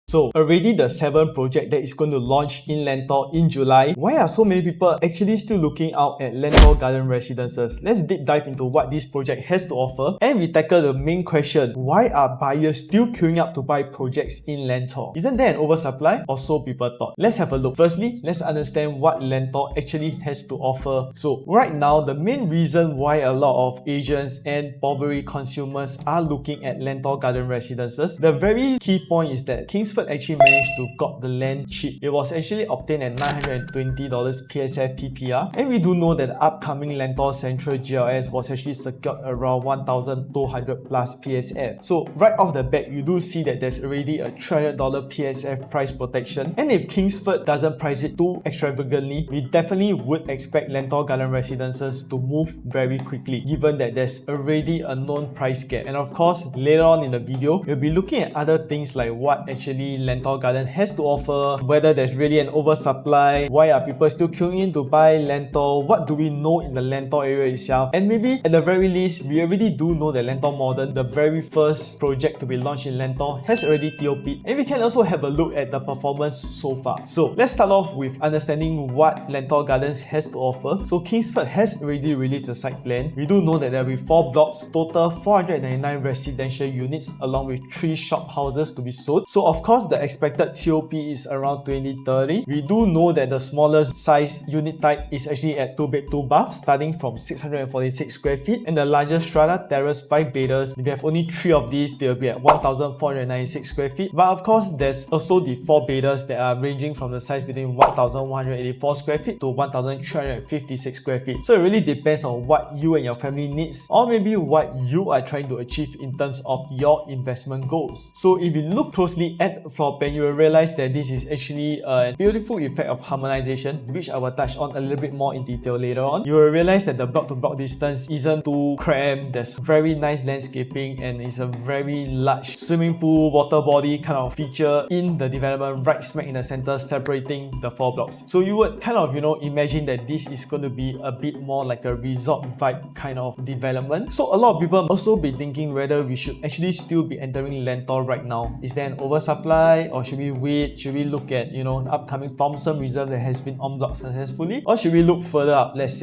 So already the 7th project that is going to launch in Lentor in July. Why are so many people actually still looking out at Lentor Garden Residences? Let's deep dive into what this project has to offer, and we tackle the main question: why are buyers still queuing up to buy projects in Lentor? Isn't there an oversupply, or so people thought? Let's have a look. Firstly, let's understand what Lentor actually has to offer. So right now, the main reason why a lot of agents and probably consumers are looking at Lentor Garden Residences, the very key point is that Kingsford actually managed to got the land cheap. It was actually obtained at $920 PSF PPR, and we do know that the upcoming Lentor Central GLS was actually secured around 1,200 plus PSF. So right off the bat, you do see that there's already a $300 PSF price protection, and if Kingsford doesn't price it too extravagantly, we definitely would expect Lentor Garden Residences to move very quickly, given that there's already a known price gap. And of course, later on in the video, we'll be looking at other things like what actually Lentor Garden has to offer, whether there's really an oversupply, why are people still queuing in to buy Lentor, what do we know in the Lentor area itself, and maybe at the very least, we already do know that Lentor Modern, the very first project to be launched in Lentor, has already TOP'd, and we can also have a look at the performance so far. So let's start off with understanding what Lentor Gardens has to offer. So Kingsford has already released the site plan. We do know that there will be 4 blocks, total 499 residential units along with 3 shop houses to be sold. So of course, the expected TOP is around 2030. We do know that the smallest size unit type is actually at 2 bed 2 bath, starting from 646 square feet, and the largest strata terrace 5 bedders, if you have only 3 of these, they will be at 1,496 square feet. But of course, there's also the 4 bedders that are ranging from the size between 1,184 square feet to 1,356 square feet. So it really depends on what you and your family needs, or maybe what you are trying to achieve in terms of your investment goals. So if you look closely at the floor plan, you will realize that this is actually a beautiful effect of harmonization, which I will touch on a little bit more in detail later on. You will realize that the block to block distance isn't too cramped, there's very nice landscaping, and it's a very large swimming pool, water body kind of feature in the development right smack in the center, separating the 4 blocks. So you would kind of, imagine that this is going to be a bit more like a resort vibe kind of development. So a lot of people also be thinking whether we should actually still be entering Lentor right now. Is there an oversupply, or should we wait? Should we look at, the upcoming Thompson Reserve that has been en bloc successfully, or should we look further up? Let's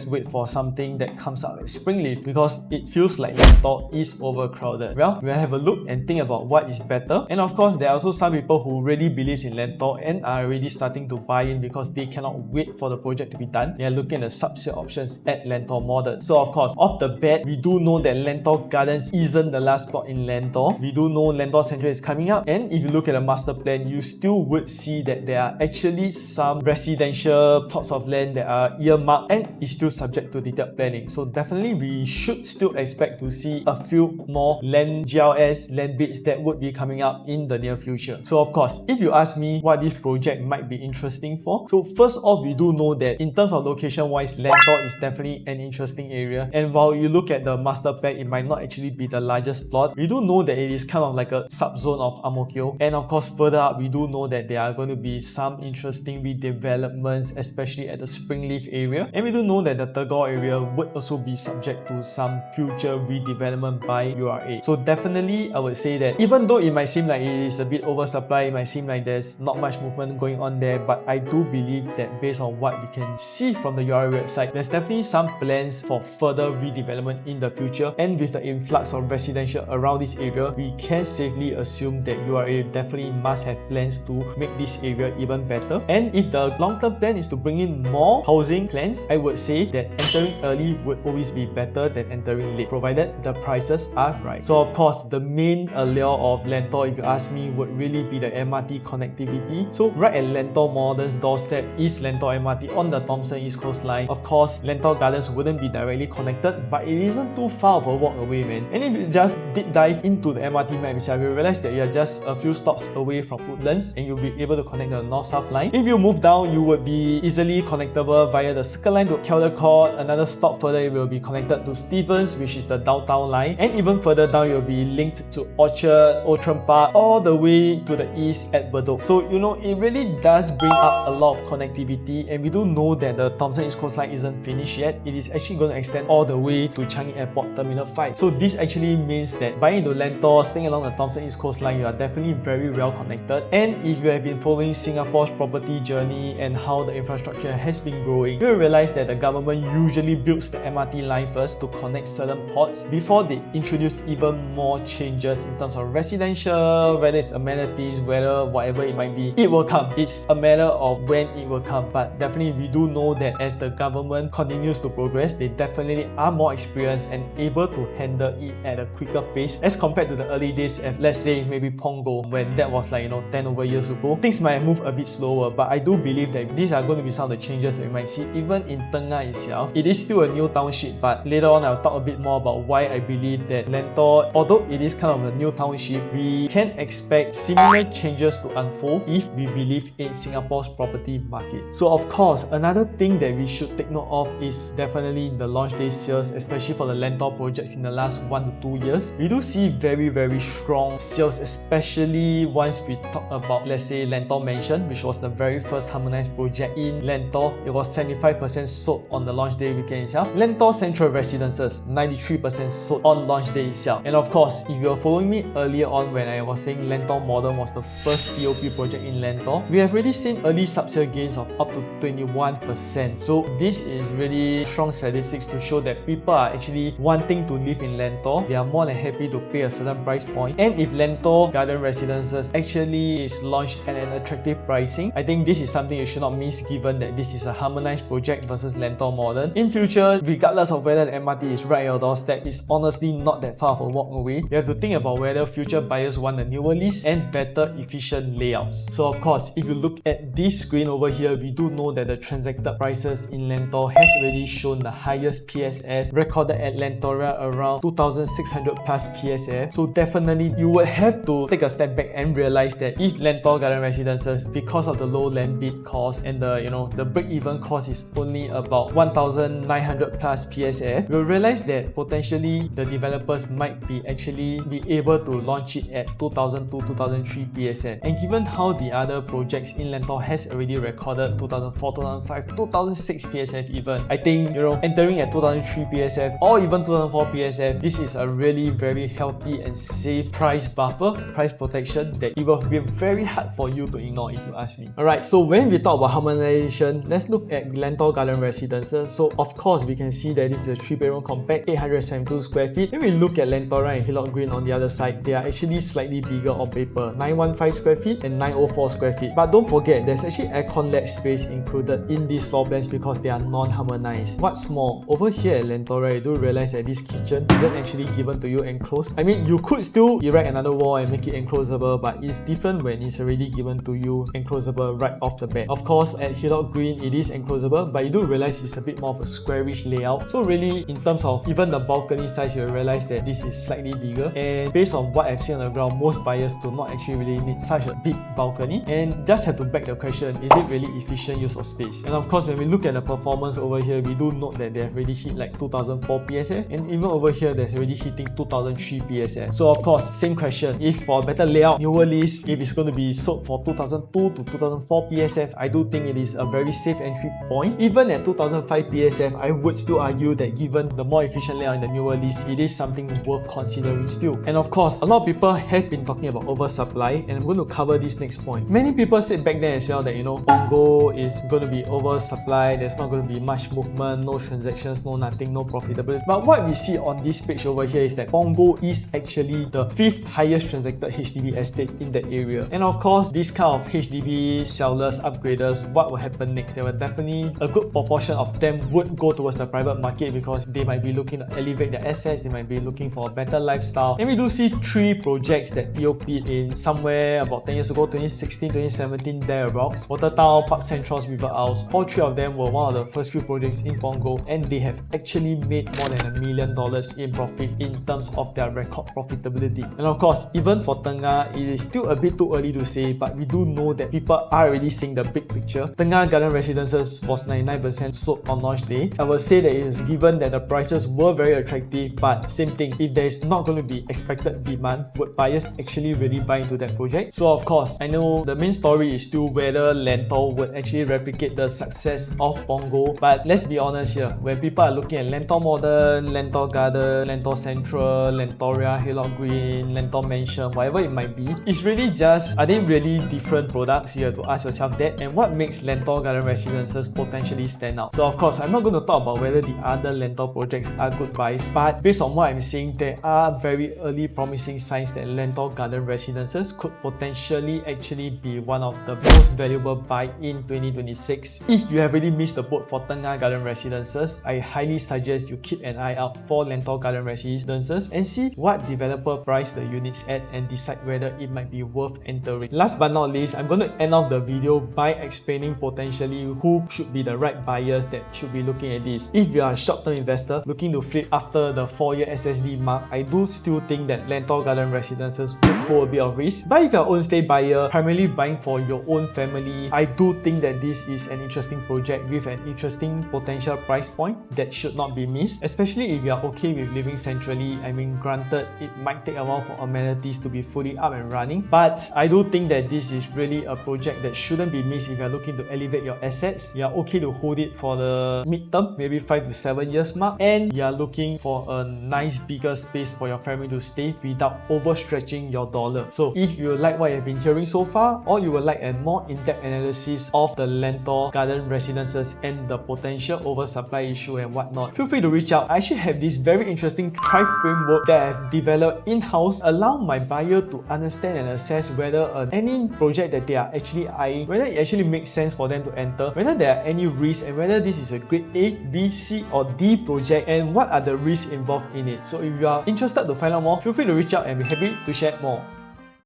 wait for something that comes out like Springleaf, because it feels like Lentor is overcrowded. Well, we'll have a look and think about what is better. And of course, there are also some people who really believe in Lentor and are already starting to buy in because they cannot wait for the project to be done. They are looking at the subset options at Lentor Modern. So of course, off the bat, we do know that Lentor Gardens isn't the last plot in Lentor. We do know Lentor Central is coming up, and if you look at the master plan, you still would see that there are actually some residential plots of land that are earmarked and is still subject to detailed planning. So definitely we should still expect to see a few more land GLS, land bids that would be coming up in the near future. So of course, if you ask me what this project might be interesting for, so first off, we do know that in terms of location wise, Lentor is definitely an interesting area, and while you look at the master plan, it might not actually be the largest plot. We do know that it is kind of like a sub-zone of Ang Mo Kio, and of course further up, we do know that there are going to be some interesting redevelopments, especially at the Springleaf area, and we do know that the Tagore area would also be subject to some future redevelopment by URA. So definitely, I would say that even though it might seem like it is a bit oversupply, it might seem like there's not much movement going on there, but I do believe that based on what we can see from the URA website, there's definitely some plans for further redevelopment in the future, and with the influx of residential around this area, we can safely assume that URA definitely must have plans to make this area even better. And if the long-term plan is to bring in more housing plans, I would say that entering early would always be better than entering late, provided the prices are right. So of course, the main allure of Lentor, if you ask me, would really be the MRT connectivity. So right at Lentor Modern's doorstep is Lentor MRT on the Thomson East Coast Line. Of course, Lentor Gardens wouldn't be directly connected, but it isn't too far of a walk away, man. And if you just deep dive into the MRT map itself, you realize that you're just a few stops away from Woodlands, and you'll be able to connect the North-South line. If you move down, you would be easily connectable via the Circle Line to Caldecott. Another stop further, it will be connected to Stevens, which is the downtown line, and even further down, you'll be linked to Orchard, Outram Park, all the way to the east at Bedok. So it really does bring up a lot of connectivity, and we do know that the Thomson East Coast Line isn't finished yet. It is actually going to extend all the way to Changi Airport Terminal 5. So this actually means that that buying into Lentor, staying along the Thomson East Coast line, you are definitely very well connected. And if you have been following Singapore's property journey and how the infrastructure has been growing, you will realize that the government usually builds the MRT line first to connect certain ports before they introduce even more changes in terms of residential, whether it's amenities, whether whatever it might be. It will come. It's a matter of when it will come. But definitely we do know that as the government continues to progress, they definitely are more experienced and able to handle it at a quicker pace as compared to the early days of, let's say, maybe Punggol, when that was like 10 over years ago. Things might move a bit slower, but I do believe that these are going to be some of the changes that we might see even in Tengah itself. It is still a new township, but later on I'll talk a bit more about why I believe that Lentor, although it is kind of a new township, we can expect similar changes to unfold if we believe in Singapore's property market. So of course, another thing that we should take note of is definitely the launch day sales, especially for the Lentor projects in the last 1 to 2 years. We do see very strong sales, especially once we talk about, let's say, Lentor Mansion, which was the very first harmonized project in Lentor. It was 75% sold on the launch day weekend itself. Lentor Central Residences, 93% sold on launch day itself. And of course, if you were following me earlier on when I was saying Lentor Modern was the first POP project in Lentor, we have already seen early sub-sale gains of up to 21%. So this is really strong statistics to show that people are actually wanting to live in Lentor. They are more than happy to pay a certain price point. And if Lentor Garden Residences actually is launched at an attractive pricing, I think this is something you should not miss, given that this is a harmonized project versus Lentor Modern. In future, regardless of whether the MRT is right at your doorstep, it's honestly not that far of a walk away. You have to think about whether future buyers want a newer lease and better efficient layouts. So of course, if you look at this screen over here, we do know that the transacted prices in Lentor has already shown the highest PSF recorded at Lentoria, around 2,600 plus PSF. So definitely you would have to take a step back and realize that if Lentor Garden Residences, because of the low land bid cost and the break-even cost is only about 1,900 plus PSF, you'll realize that potentially the developers might be able to launch it at 2,002, 2,003 PSF. And given how the other projects in Lentor has already recorded 2004, 2005, 2006 PSF even, I think entering at 2003 PSF or even 2004 PSF, this is a really very healthy and safe price buffer, price protection that it will be very hard for you to ignore if you ask me. Alright, so when we talk about harmonization, let's look at Lentor Garden Residences. So of course we can see that this is a 3-bedroom compact, 872 square feet. When we look at Lentoria and Hillock Green on the other side, they are actually slightly bigger on paper, 915 square feet and 904 square feet. But don't forget, there's actually aircon ledge space included in these floor plans because they are non-harmonized. What's more, over here at Lentoria, you do realize that this kitchen isn't actually given to you enclosed. I mean, you could still erect another wall and make it enclosable, but it's different when it's already given to you enclosable right off the bat. Of course, at Hillock Green, it is enclosable, but you do realize it's a bit more of a squarish layout. So really, in terms of even the balcony size, you'll realize that this is slightly bigger. And based on what I've seen on the ground, most buyers do not actually really need such a big balcony, and just have to back the question, is it really efficient use of space? And of course, when we look at the performance over here, we do note that they have already hit like 2004 PSF, and even over here, there's already hitting 2003 PSF. So of course, same question, if for a better layout, newer lease, if it's going to be sold for 2002 to 2004 PSF, I do think it is a very safe entry point. Even at 2005 PSF, I would still argue that given the more efficient layout in the newer lease, it is something worth considering still. And of course, a lot of people have been talking about oversupply, and I'm going to cover this next point. Many people said back then as well that Punggol is going to be oversupplied, there's not going to be much movement, no transactions, no nothing, no profitability. But what we see on this page over here is that Punggol is actually the 5th highest transacted HDB estate in the area. And of course, this kind of HDB sellers, upgraders, what will happen next? There will definitely a good proportion of them would go towards the private market because they might be looking to elevate their assets, they might be looking for a better lifestyle. And we do see 3 projects that POP'd in somewhere about 10 years ago, 2016, 2017, thereabouts. Watertown, Park Central's River Isles. All 3 of them were one of the first few projects in Punggol, and they have actually made more than $1 million in profit in terms of their record profitability. And of course, even for Tengah, it is still a bit too early to say, but we do know that people are already seeing the big picture. Tengah Garden Residences was 99% sold on launch day. I would say that it is given that the prices were very attractive, but same thing, if there is not going to be expected demand, would buyers actually really buy into that project? So of course, I know the main story is still whether Lentor would actually replicate the success of Punggol, but let's be honest here, when people are looking at Lentor Modern, Lentor Garden, Lentor Central, Lentoria, Hillock Green, Lentor Mansion, whatever it might be. It's really just, are they really different products? You have to ask yourself that. And what makes Lentor Garden Residences potentially stand out? So of course, I'm not going to talk about whether the other Lentor projects are good buys, but based on what I'm seeing, there are very early promising signs that Lentor Garden Residences could potentially actually be one of the most valuable buy in 2026. If you have already missed the boat for Tengah Garden Residences, I highly suggest you keep an eye out for Lentor Garden Residences and see what developer price the units at and decide whether it might be worth entering. Last but not least, I'm going to end off the video by explaining potentially who should be the right buyers that should be looking at this. If you are a short-term investor looking to flip after the 4-year SSD mark, I do still think that Lentor Garden Residences would hold a bit of risk. But if you're an own-stay buyer, primarily buying for your own family, I do think that this is an interesting project with an interesting potential price point that should not be missed, especially if you are okay with living centrally. I mean, granted, it might take a while for amenities to be fully up and running, but I do think that this is really a project that shouldn't be missed if you're looking to elevate your assets. You're okay to hold it for the mid-term, maybe 5 to 7 years mark, and you're looking for a nice bigger space for your family to stay without overstretching your dollar. So if you like what you've been hearing so far, or you would like a more in-depth analysis of the Lentor Garden Residences and the potential oversupply issue and whatnot, feel free to reach out. I actually have this very interesting Thrive framework that I've developed in-house, allow my buyer to understand and assess whether any project that they are actually eyeing, whether it actually makes sense for them to enter, whether there are any risks, and whether this is a grade A, B, C or D project, and what are the risks involved in it. So if you are interested to find out more, feel free to reach out and be happy to share more.